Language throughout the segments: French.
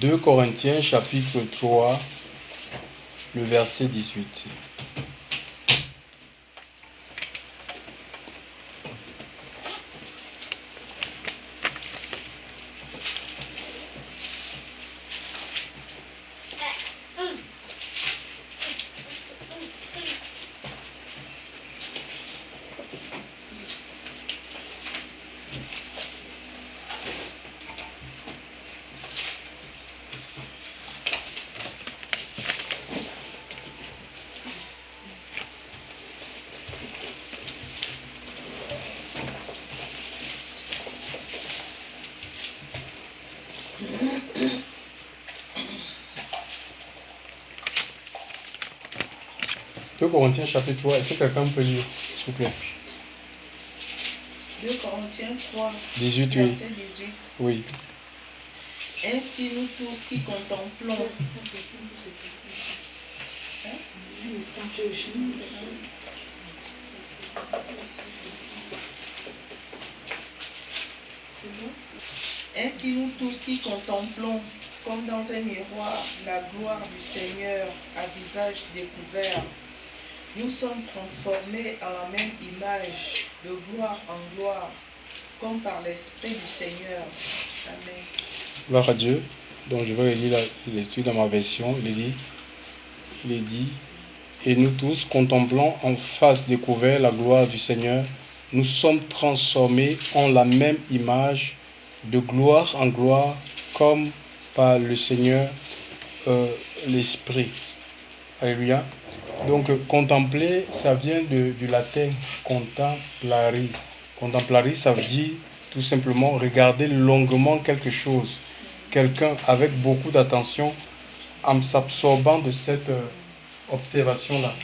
2 Corinthiens chapitre 3, le verset 18. Corinthiens chapitre 3, est-ce que quelqu'un peut lire, s'il vous plaît? 2 Corinthiens 3, 18, verset 18. Oui. Ainsi nous tous qui contemplons. Ainsi nous tous qui contemplons comme dans un miroir la gloire du Seigneur à visage découvert, nous sommes transformés en la même image, de gloire en gloire, comme par l'Esprit du Seigneur. Amen. Gloire à Dieu. Donc je vais lire l'étude dans ma version. Il est dit, et nous tous contemplons en face découvert la gloire du Seigneur, nous sommes transformés en la même image, de gloire en gloire, comme par le Seigneur, l'Esprit. Alléluia. Donc, contempler, ça vient du latin contemplari. Contemplari, ça veut dire tout simplement regarder longuement quelque chose. Quelqu'un avec beaucoup d'attention, en s'absorbant de cette observation-là.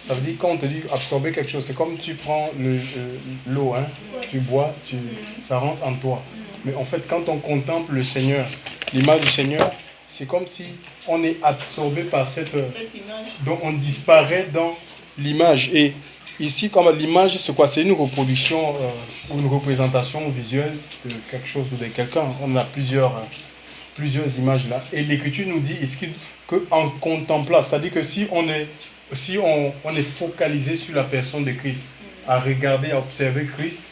Ça veut dire, quand on te dit absorber quelque chose, c'est comme tu prends l'eau, hein, tu bois, ça rentre en toi. Mais en fait, quand on contemple le Seigneur, l'image du Seigneur, c'est comme si on est absorbé par cette image. Donc on disparaît dans l'image. Et ici, comme l'image, c'est quoi? C'est une reproduction ou une représentation visuelle de quelque chose ou de quelqu'un. On a plusieurs images là. Et l'Écriture nous dit ici qu'en contemplant, c'est-à-dire que si on est focalisé sur la personne de Christ, à regarder, à observer Christ,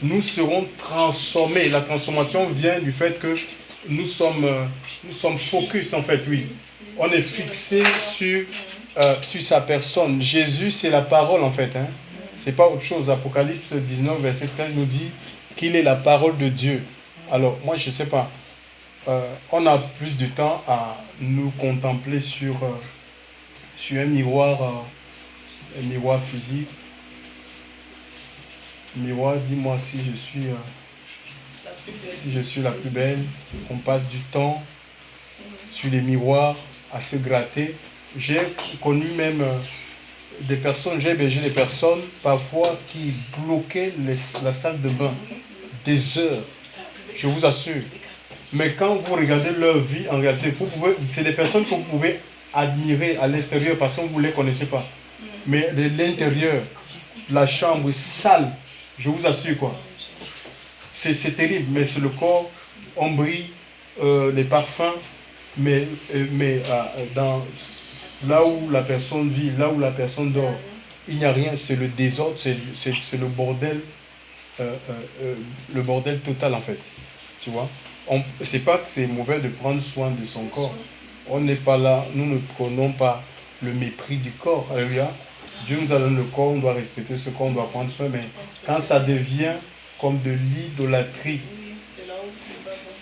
nous serons transformés. La transformation vient du fait que nous sommes focus en fait, oui. On est fixé sur sa personne. Jésus, c'est la parole en fait. Hein. C'est pas autre chose. Apocalypse 19, verset 13 nous dit qu'il est la parole de Dieu. Alors, moi, je sais pas. On a plus de temps à nous contempler sur un miroir physique. Miroir, dis-moi si je suis la plus belle. On passe du temps sur les miroirs à se gratter. J'ai connu même des personnes, j'ai hébergé des personnes parfois qui bloquaient la salle de bain des heures, je vous assure. Mais quand vous regardez leur vie, en réalité, c'est des personnes que vous pouvez admirer à l'extérieur parce que vous ne les connaissez pas. Mais de l'intérieur, la chambre est sale, je vous assure quoi. C'est terrible, mais c'est le corps, on brille, les parfums, mais là où la personne vit, là où la personne dort, il n'y a rien, c'est le désordre, c'est le bordel, le bordel total en fait, tu vois. C'est pas que c'est mauvais de prendre soin de son corps. On n'est pas là, nous ne prenons pas le mépris du corps. Alléluia. Dieu nous a donné le corps, on doit respecter ce corps, on doit prendre soin, mais quand ça devient comme de l'idolâtrie,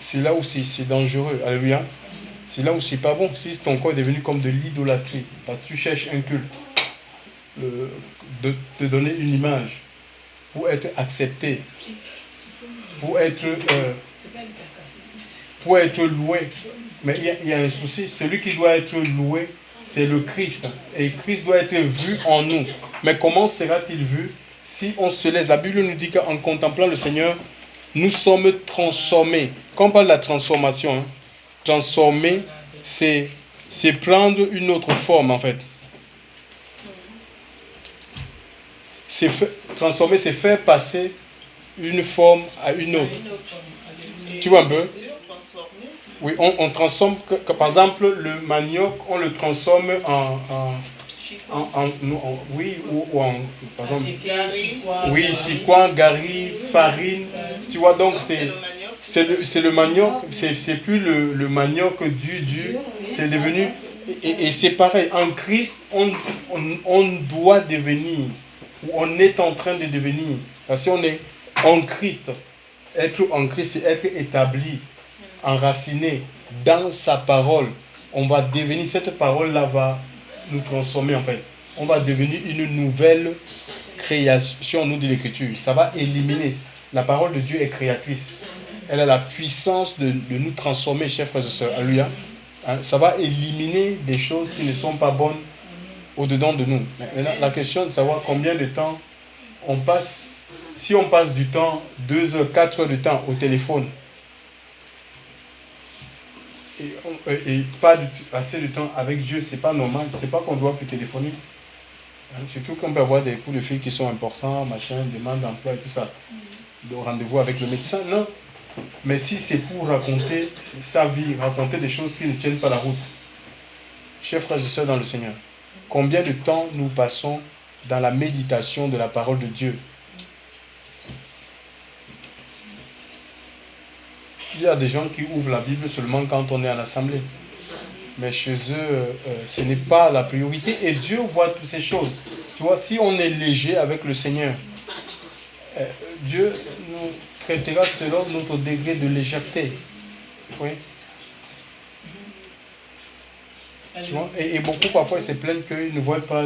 c'est là où c'est dangereux. Alléluia. C'est là où c'est pas bon. Si ton corps est devenu comme de l'idolâtrie, parce que tu cherches un culte, de te donner une image pour être accepté, pour être loué. Mais il y a un souci. Celui qui doit être loué, c'est le Christ. Et Christ doit être vu en nous. Mais comment sera-t-il vu si on se laisse? La Bible nous dit qu'en contemplant le Seigneur, nous sommes transformés. Quand on parle de la transformation, hein, transformer, c'est prendre une autre forme en fait. Transformer, c'est faire passer une forme à une autre. Tu vois un peu? Oui, on transforme, par exemple, le manioc, on le transforme oui, ou en, par exemple, oui, chicoin, gari, farine, tu vois, donc c'est le manioc, c'est plus le manioc dur, c'est devenu, et c'est pareil, en Christ, on doit devenir, ou on est en train de devenir, parce qu'on est en Christ. Être en Christ, c'est être établi, enraciné dans sa parole. On va devenir, cette parole-là va nous transformer en fait. On va devenir une nouvelle création, nous dit l'Écriture. Ça va éliminer. La parole de Dieu est créatrice. Elle a la puissance de nous transformer, chers frères et sœurs. Alléluia. Ça va éliminer des choses qui ne sont pas bonnes au-dedans de nous. Maintenant, la question de savoir combien de temps on passe. Si on passe du temps, 2 heures, 4 heures de temps au téléphone, et pas assez de temps avec Dieu, c'est pas normal. C'est pas qu'on doit plus téléphoner. Surtout qu'on peut avoir des coups de fil qui sont importants, machin, demande d'emploi et tout ça. De rendez-vous avec le médecin, non. Mais si c'est pour raconter sa vie, raconter des choses qui ne tiennent pas la route, chers frères et sœurs dans le Seigneur, combien de temps nous passons dans la méditation de la parole de Dieu? Il y a des gens qui ouvrent la Bible seulement quand on est en assemblée. Mais chez eux, ce n'est pas la priorité. Et Dieu voit toutes ces choses. Tu vois, si on est léger avec le Seigneur, Dieu nous traitera selon notre degré de légèreté. Oui. Tu vois, et beaucoup parfois se plaignent qu'ils ne voient pas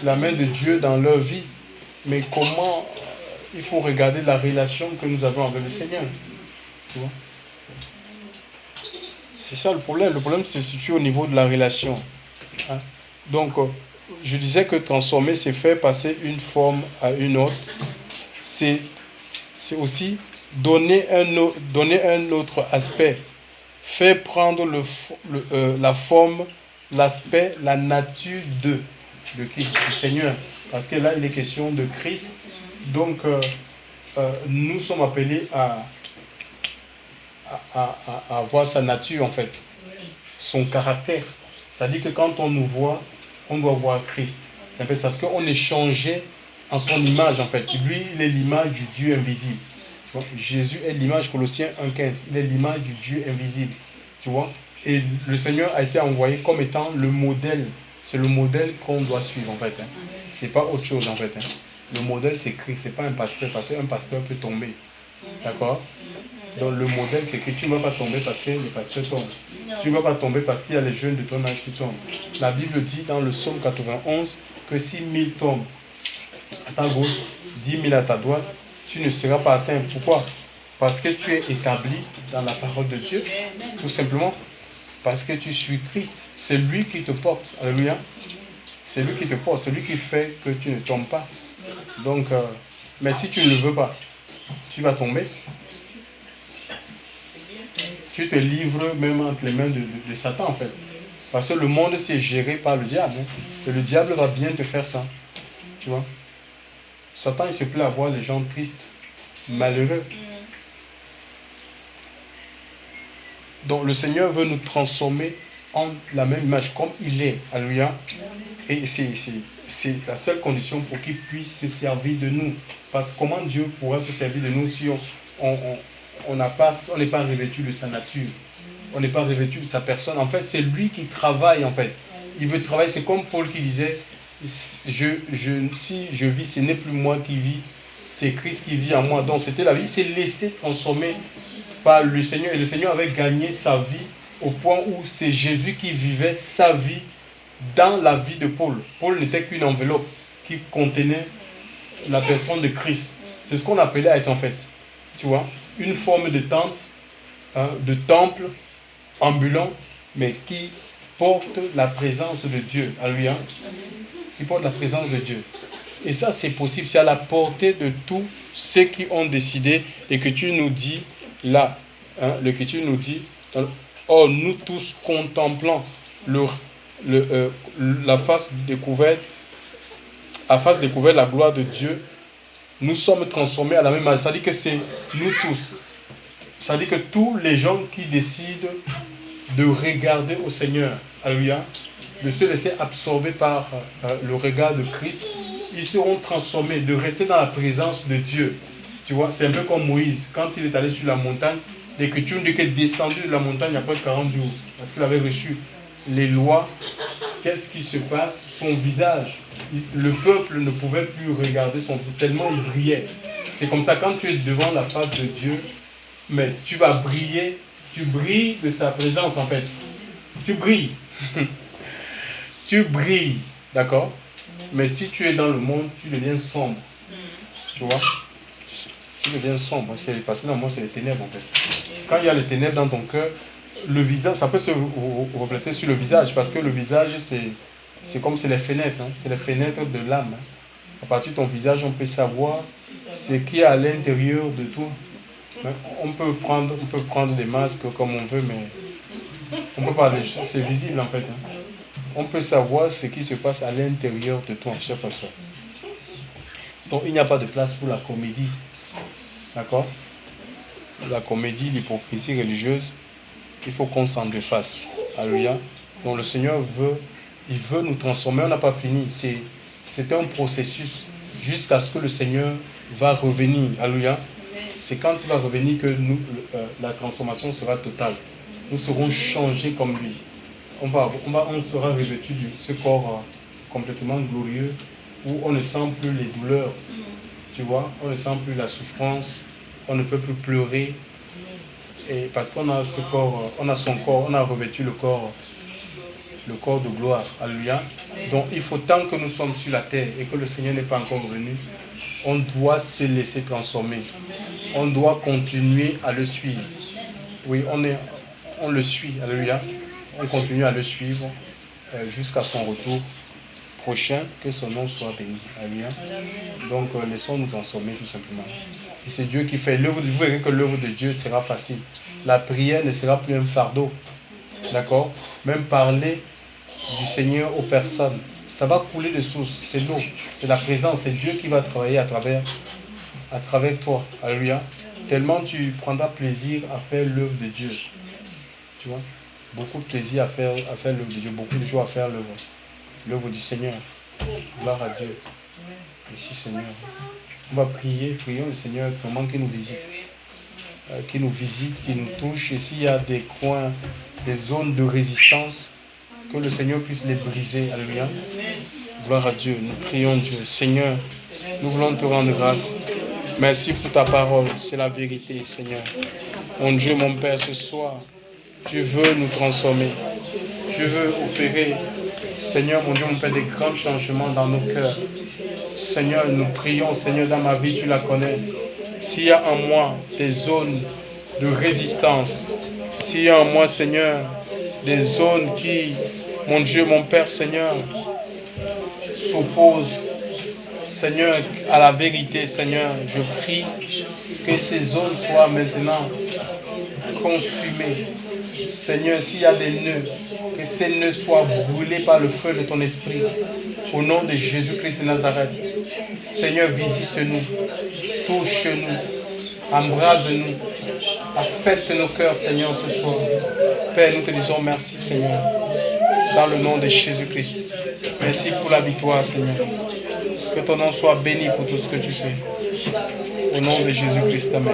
la main de Dieu dans leur vie. Mais comment il faut regarder la relation que nous avons avec le Seigneur. Tu vois? C'est ça le problème. Le problème se situe au niveau de la relation. Hein? Donc, je disais que transformer, c'est faire passer une forme à une autre. C'est aussi donner un autre aspect. Faire prendre la forme, l'aspect, la nature de Christ, du Seigneur. Parce que là, il est question de Christ. Donc, nous sommes appelés à voir sa nature, en fait. Son caractère. C'est-à-dire que quand on nous voit, on doit voir Christ. C'est un peu ça. Parce qu'on est changé en son image, en fait. Lui, il est l'image du Dieu invisible. Donc, Jésus est l'image, Colossiens 1,15. Il est l'image du Dieu invisible. Tu vois? Et le Seigneur a été envoyé comme étant le modèle. C'est le modèle qu'on doit suivre, en fait. Hein. C'est pas autre chose, en fait. Hein. Le modèle, c'est Christ. C'est pas un pasteur. Parce qu'un pasteur peut tomber. D'accord? Donc, le modèle, c'est que tu ne vas pas tomber parce que le pasteur tombe. Tu ne vas pas tomber parce qu'il y a les jeunes de ton âge qui tombent. La Bible dit dans le psaume 91 que si 1000 tombent à ta gauche, 10 000 à ta droite, tu ne seras pas atteint. Pourquoi? Parce que tu es établi dans la parole de Dieu. Tout simplement. Parce que tu suis Christ. C'est lui qui te porte. Alléluia. C'est lui qui te porte. C'est lui qui fait que tu ne tombes pas. Donc, mais si tu ne le veux pas, tu vas tomber. Tu te livres même entre les mains de Satan, en fait. Parce que le monde, c'est géré par le diable. Hein. Et le diable va bien te faire ça. Tu vois? Satan, il se plaît à voir les gens tristes, malheureux. Donc, le Seigneur veut nous transformer en la même image, comme il est. Alléluia. Et c'est la seule condition pour qu'il puisse se servir de nous. Parce que comment Dieu pourra se servir de nous si on n'est pas revêtu de sa nature, on n'est pas revêtu de sa personne. En fait, c'est lui qui travaille, en fait. Il veut travailler. C'est comme Paul qui disait, si je vis, ce n'est plus moi qui vis, c'est Christ qui vit en moi. Donc, c'était la vie. Il s'est laissé transformer par le Seigneur. Et le Seigneur avait gagné sa vie au point où c'est Jésus qui vivait sa vie dans la vie de Paul. Paul n'était qu'une enveloppe qui contenait la personne de Christ. C'est ce qu'on appelait être, en fait. Tu vois, une forme de tente, de temple ambulant, mais qui porte la présence de Dieu. Alléluia. Qui porte la présence de Dieu. Et ça, c'est possible. C'est à la portée de tous ceux qui ont décidé. L'Écriture nous dit, là, l'Écriture nous dit, oh, nous tous contemplant la face découverte, la gloire de Dieu, nous sommes transformés à la même image. C'est-à-dire que c'est nous tous. Ça dit que tous les gens qui décident de regarder au Seigneur, alléluia, de se laisser absorber par le regard de Christ, ils seront transformés, de rester dans la présence de Dieu. Tu vois, c'est un peu comme Moïse, quand il est allé sur la montagne, l'Écriture dit qu'il est descendu de la montagne après 40 jours, parce qu'il avait reçu les lois. Qu'est-ce qui se passe? Son visage, le peuple ne pouvait plus regarder son visage, tellement il brillait. C'est comme ça, quand tu es devant la face de Dieu, mais tu vas briller, tu brilles de sa présence en fait. Tu brilles. Tu brilles, d'accord? Mais si tu es dans le monde, tu deviens sombre. Tu vois? Tu deviens sombre. C'est parce que non, moi, c'est les ténèbres en fait. Quand il y a les ténèbres dans ton cœur, le visage, ça peut se refléter sur le visage, parce que le visage, c'est comme c'est les fenêtres, hein, c'est les fenêtres de l'âme. Hein. À partir de ton visage, on peut savoir ce qui est à l'intérieur de toi. On peut prendre des masques comme on veut, mais on peut pas, c'est visible en fait. Hein. On peut savoir ce qui se passe à l'intérieur de toi, cher pasteur. Donc il n'y a pas de place pour la comédie. D'accord? La comédie, l'hypocrisie religieuse, il faut qu'on s'en défasse. Alléluia. Donc le Seigneur il veut nous transformer. On n'a pas fini. C'est un processus jusqu'à ce que le Seigneur va revenir. Alléluia. C'est quand il va revenir que la transformation sera totale. Nous serons changés comme lui. On sera revêtus de ce corps complètement glorieux où on ne sent plus les douleurs. Tu vois, on ne sent plus la souffrance. On ne peut plus pleurer. Et parce qu'on a ce corps, on a son corps, on a revêtu le corps de gloire. Alléluia. Donc il faut, tant que nous sommes sur la terre et que le Seigneur n'est pas encore venu, on doit se laisser transformer. On doit continuer à le suivre. Oui, on le suit. Alléluia. On continue à le suivre jusqu'à son retour prochain. Que son nom soit béni. Alléluia. Donc laissons-nous transformer tout simplement. Et c'est Dieu qui fait l'œuvre. Vous verrez que l'œuvre de Dieu sera facile. La prière ne sera plus un fardeau. D'accord? Même parler du Seigneur aux personnes, ça va couler de source. C'est l'eau, c'est la présence, c'est Dieu qui va travailler à travers toi. Alléluia. Tellement tu prendras plaisir à faire l'œuvre de Dieu. Tu vois? Beaucoup de plaisir à faire l'œuvre de Dieu, beaucoup de joie à faire l'œuvre du Seigneur. Gloire à Dieu. Merci Seigneur. On va prions le Seigneur vraiment qu'il nous visite. Qui nous touche. Et s'il y a des coins, des zones de résistance, que le Seigneur puisse les briser. Alléluia. Gloire à Dieu. Nous prions Dieu. Seigneur, nous voulons te rendre grâce. Merci pour ta parole. C'est la vérité, Seigneur. Mon Dieu, mon Père, ce soir, tu veux nous transformer. Tu veux opérer, Seigneur, mon Dieu, mon Père, des grands changements dans nos cœurs. Seigneur, nous prions, Seigneur, dans ma vie, tu la connais. S'il y a en moi des zones de résistance, s'il y a en moi, Seigneur, des zones qui, mon Dieu, mon Père, Seigneur, s'opposent, Seigneur, à la vérité, Seigneur, je prie que ces zones soient maintenant consumées. Seigneur, s'il y a des nœuds, que ces nœuds soient brûlés par le feu de ton esprit. Au nom de Jésus-Christ de Nazareth. Seigneur, visite-nous, touche-nous, embrase-nous, affecte nos cœurs, Seigneur, ce soir. Père, nous te disons merci, Seigneur, dans le nom de Jésus-Christ. Merci pour la victoire, Seigneur. Que ton nom soit béni pour tout ce que tu fais. Au nom de Jésus-Christ, amen.